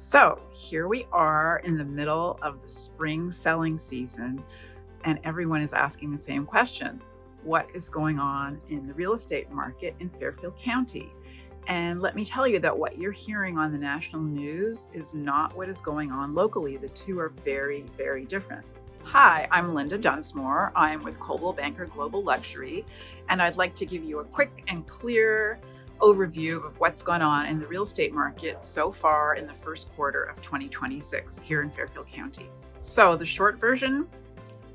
So here we are in the middle of the spring selling season, and everyone is asking the same question. What is going on in the real estate market in Fairfield County? And let me tell you that what you're hearing on the national news is not what is going on locally. The two are very, very different. Hi, I'm Linda Dunsmore. I'm with Coldwell Banker Global Luxury, and I'd like to give you a quick and clear overview of what's gone on in the real estate market so far in the first quarter of 2026 here in Fairfield County. So the short version,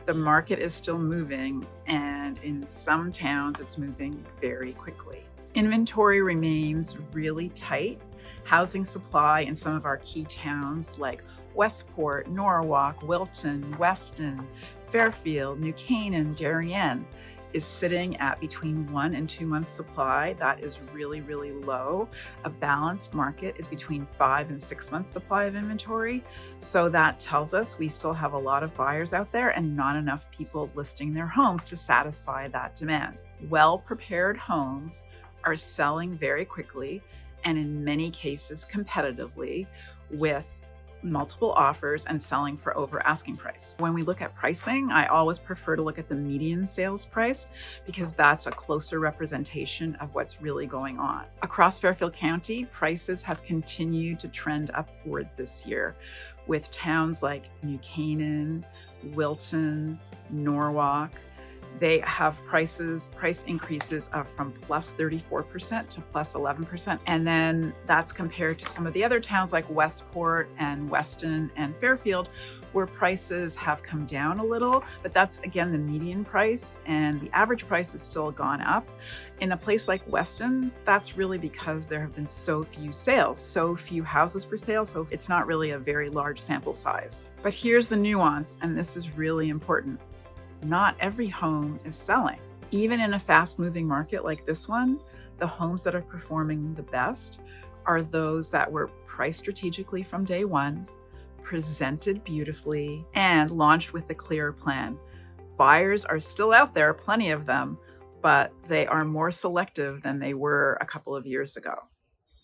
the market is still moving, and in some towns it's moving very quickly. Inventory remains really tight. Housing supply in some of our key towns like Westport, Norwalk, Wilton, Weston, Fairfield, New Canaan, Darien is sitting at between 1 and 2 months supply. That is really, really low. A balanced market is between 5 and 6 months supply of inventory. So that tells us we still have a lot of buyers out there and not enough people listing their homes to satisfy that demand. Well-prepared homes are selling very quickly and in many cases competitively with multiple offers and selling for over asking price. When we look at pricing, I always prefer to look at the median sales price because that's a closer representation of what's really going on. Across Fairfield County, prices have continued to trend upward this year with towns like New Canaan, Wilton, Norwalk. They have price increases of from plus 34% to plus 11%. And then that's compared to some of the other towns like Westport and Weston and Fairfield, where prices have come down a little, but that's again the median price, and the average price has still gone up. In a place like Weston, that's really because there have been so few sales, so few houses for sale, so it's not really a very large sample size. But here's the nuance, and this is really important. Not every home is selling. Even in a fast-moving market like this one, the homes that are performing the best are those that were priced strategically from day one, presented beautifully, and launched with a clear plan. Buyers are still out there, plenty of them, but they are more selective than they were a couple of years ago.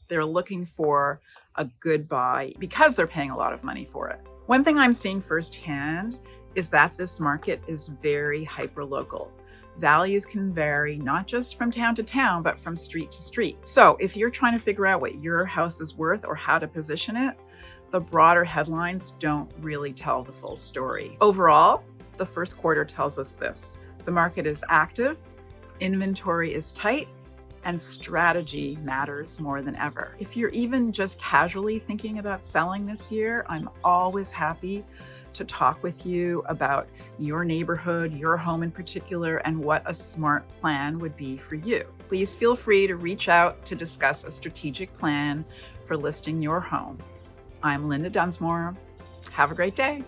They're looking for a good buy because they're paying a lot of money for it. One thing I'm seeing firsthand is that this market is very hyper-local. Values can vary not just from town to town, but from street to street. So if you're trying to figure out what your house is worth or how to position it, the broader headlines don't really tell the full story. Overall, the first quarter tells us this: the market is active, inventory is tight, and strategy matters more than ever. If you're even just casually thinking about selling this year, I'm always happy to talk with you about your neighborhood, your home in particular, and what a smart plan would be for you. Please feel free to reach out to discuss a strategic plan for listing your home. I'm Linda Dunsmore. Have a great day.